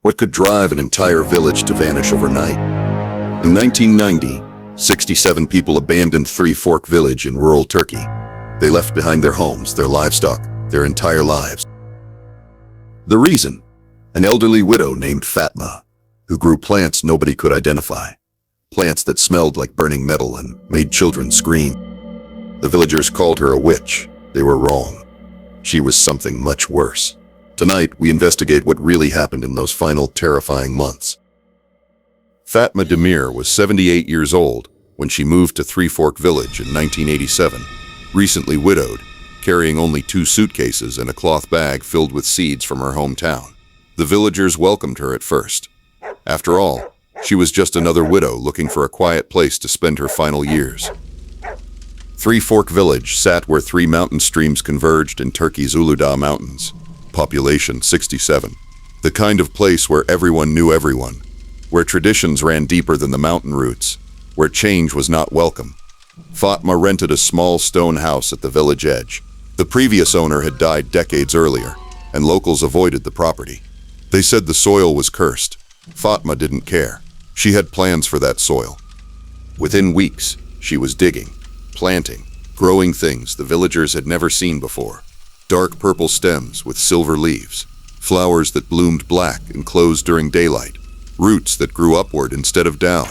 What could drive an entire village to vanish overnight? In 1990, 67 people abandoned Three Fork Village in rural Turkey. They left behind their homes, their livestock, their entire lives. The reason? An elderly widow named Fatma, who grew plants nobody could identify. Plants that smelled like burning metal and made children scream. The villagers called her a witch. They were wrong. She was something much worse. Tonight, we investigate what really happened in those final terrifying months. Fatma Demir was 78 years old when she moved to Three Fork Village in 1987, recently widowed, carrying only 2 suitcases and a cloth bag filled with seeds from her hometown. The villagers welcomed her at first. After all, she was just another widow looking for a quiet place to spend her final years. Three Fork Village sat where 3 mountain streams converged in Turkey's Uludağ Mountains. Population 67. The kind of place where everyone knew everyone, where traditions ran deeper than the mountain roots, where change was not welcome. Fatma rented a small stone house at the village edge. The previous owner had died decades earlier, and locals avoided the property. They said the soil was cursed. Fatma didn't care. She had plans for that soil. Within weeks, she was digging, planting, growing things the villagers had never seen before. Dark purple stems with silver leaves, flowers that bloomed black and closed during daylight, roots that grew upward instead of down.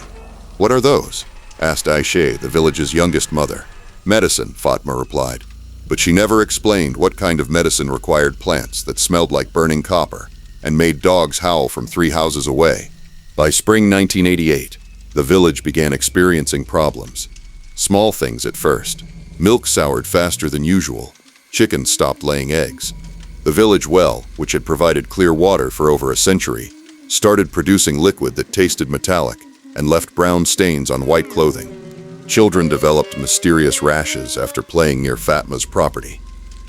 "What are those?" asked Ayşe, the village's youngest mother. "Medicine," Fatma replied. But she never explained what kind of medicine required plants that smelled like burning copper and made dogs howl from 3 houses away. By spring 1988, the village began experiencing problems. Small things at first. Milk soured faster than usual. Chickens stopped laying eggs. The village well, which had provided clear water for over a century, started producing liquid that tasted metallic and left brown stains on white clothing. Children developed mysterious rashes after playing near Fatma's property.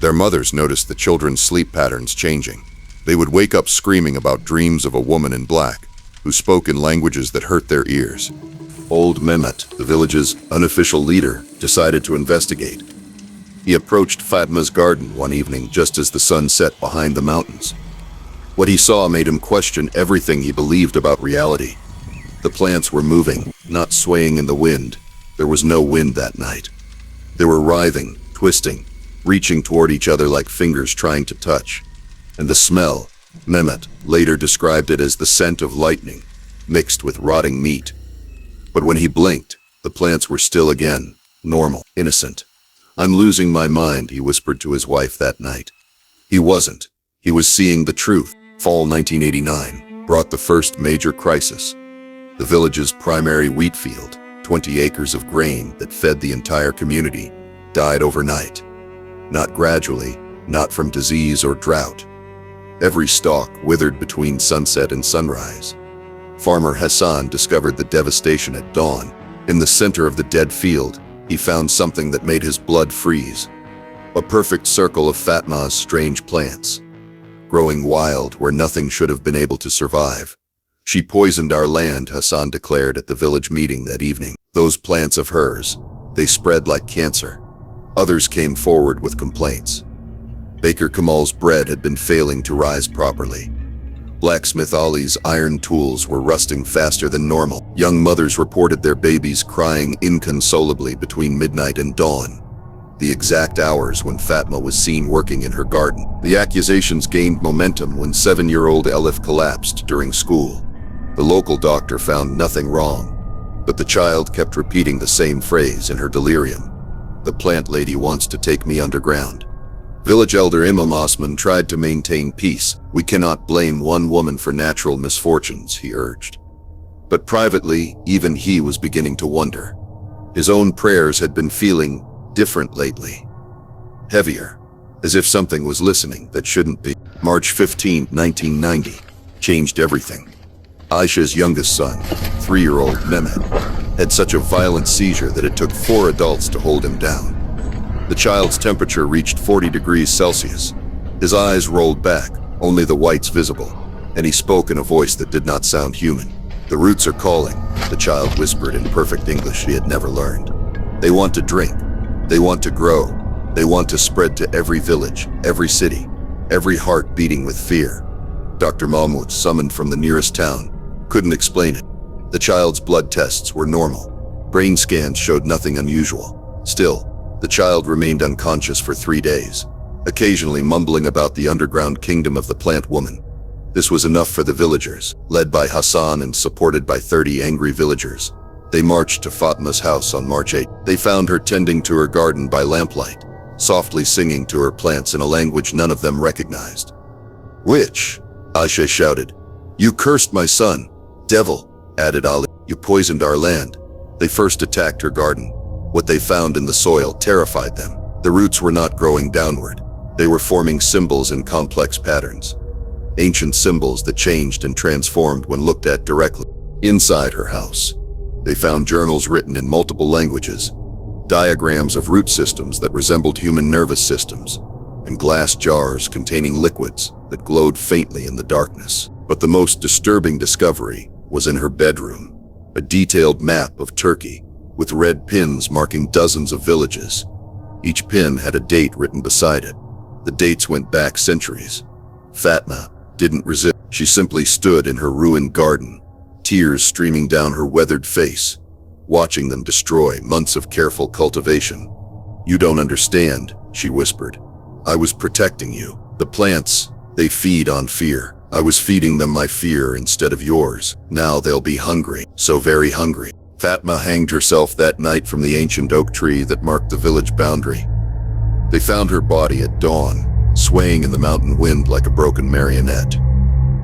Their mothers noticed the children's sleep patterns changing. They would wake up screaming about dreams of a woman in black, who spoke in languages that hurt their ears. Old Mehmet, the village's unofficial leader, decided to investigate. He approached Fatma's garden one evening just as the sun set behind the mountains. What he saw made him question everything he believed about reality. The plants were moving, not swaying in the wind. There was no wind that night. They were writhing, twisting, reaching toward each other like fingers trying to touch. And the smell, Mehmet later described it as the scent of lightning, mixed with rotting meat. But when he blinked, the plants were still again, normal, innocent. "I'm losing my mind," he whispered to his wife that night. He wasn't. He was seeing the truth. Fall 1989 brought the first major crisis. The village's primary wheat field, 20 acres of grain that fed the entire community, died overnight. Not gradually, not from disease or drought. Every stalk withered between sunset and sunrise. Farmer Hassan discovered the devastation at dawn. In the center of the dead field, he found something that made his blood freeze. A perfect circle of Fatma's strange plants, growing wild where nothing should have been able to survive. "She poisoned our land," Hassan declared at the village meeting that evening. Those plants of hers, they spread like cancer. Others came forward with complaints. Baker Kamal's bread had been failing to rise properly. Blacksmith Ali's iron tools were rusting faster than normal. Young mothers reported their babies crying inconsolably between midnight and dawn, the exact hours when Fatma was seen working in her garden. The accusations gained momentum when 7-year-old Elif collapsed during school. The local doctor found nothing wrong, but the child kept repeating the same phrase in her delirium. "The plant lady wants to take me underground." Village elder Imam Osman tried to maintain peace. "We cannot blame one woman for natural misfortunes," he urged. But privately, even he was beginning to wonder. His own prayers had been feeling different lately. Heavier, as if something was listening that shouldn't be. March 15, 1990, changed everything. Aisha's youngest son, 3-year-old Mehmet, had such a violent seizure that it took 4 adults to hold him down. The child's temperature reached 40 degrees Celsius. His eyes rolled back, only the whites visible, and he spoke in a voice that did not sound human. "The roots are calling," the child whispered in perfect English he had never learned. "They want to drink. They want to grow. They want to spread to every village, every city, every heart beating with fear." Dr. Mahmoud, summoned from the nearest town, couldn't explain it. The child's blood tests were normal. Brain scans showed nothing unusual. Still, the child remained unconscious for 3 days, occasionally mumbling about the underground kingdom of the plant woman. This was enough for the villagers, led by Hassan and supported by 30 angry villagers. They marched to Fatma's house on March 8. They found her tending to her garden by lamplight, softly singing to her plants in a language none of them recognized. "Witch!" Aisha shouted. "You cursed my son!" "Devil!" added Ali. "You poisoned our land." They first attacked her garden. What they found in the soil terrified them. The roots were not growing downward. They were forming symbols in complex patterns. Ancient symbols that changed and transformed when looked at directly. Inside her house, they found journals written in multiple languages, diagrams of root systems that resembled human nervous systems, and glass jars containing liquids that glowed faintly in the darkness. But the most disturbing discovery was in her bedroom, a detailed map of Turkey, with red pins marking dozens of villages. Each pin had a date written beside it. The dates went back centuries. Fatma didn't resist. She simply stood in her ruined garden, tears streaming down her weathered face, watching them destroy months of careful cultivation. "You don't understand," she whispered. "I was protecting you. The plants, they feed on fear. I was feeding them my fear instead of yours. Now they'll be hungry, so very hungry." Fatma hanged herself that night from the ancient oak tree that marked the village boundary. They found her body at dawn, swaying in the mountain wind like a broken marionette.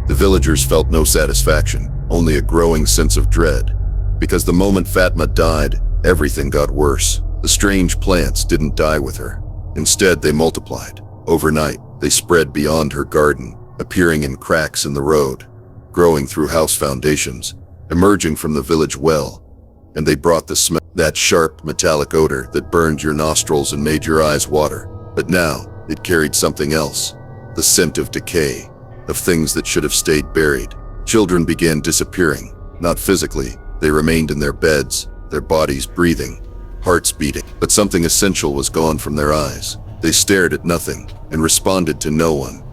The villagers felt no satisfaction, only a growing sense of dread. Because the moment Fatma died, everything got worse. The strange plants didn't die with her. Instead, they multiplied. Overnight, they spread beyond her garden, appearing in cracks in the road, growing through house foundations, emerging from the village well. And they brought the smell, that sharp, metallic odor that burned your nostrils and made your eyes water. But now, it carried something else, the scent of decay, of things that should have stayed buried. Children began disappearing, not physically. They remained in their beds, their bodies breathing, hearts beating. But something essential was gone from their eyes. They stared at nothing and responded to no one.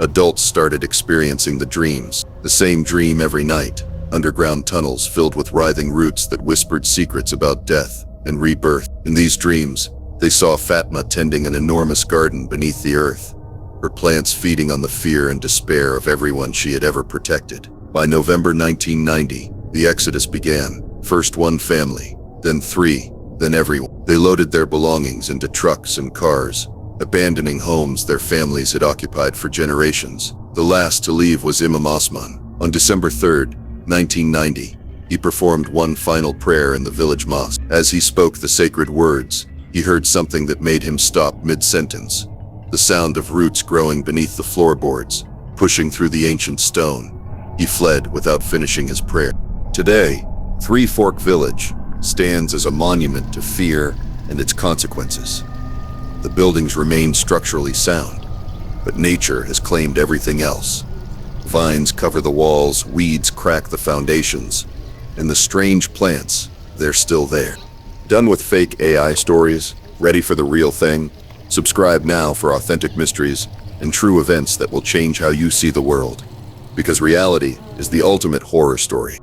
Adults started experiencing the dreams, the same dream every night. Underground tunnels filled with writhing roots that whispered secrets about death and rebirth. In these dreams, they saw Fatma tending an enormous garden beneath the earth, her plants feeding on the fear and despair of everyone she had ever protected. By November 1990, the exodus began. First one family, then 3, then everyone. They loaded their belongings into trucks and cars, abandoning homes their families had occupied for generations. The last to leave was Imam Osman. On December 3, 1990, he performed one final prayer in the village mosque. As he spoke the sacred words, he heard something that made him stop mid-sentence. The sound of roots growing beneath the floorboards, pushing through the ancient stone. He fled without finishing his prayer. Today, Three Fork Village stands as a monument to fear and its consequences. The buildings remain structurally sound, but nature has claimed everything else. Vines cover the walls, weeds crack the foundations, and the strange plants, they're still there. Done with fake AI stories? Ready for the real thing? Subscribe now for authentic mysteries and true events that will change how you see the world. Because reality is the ultimate horror story.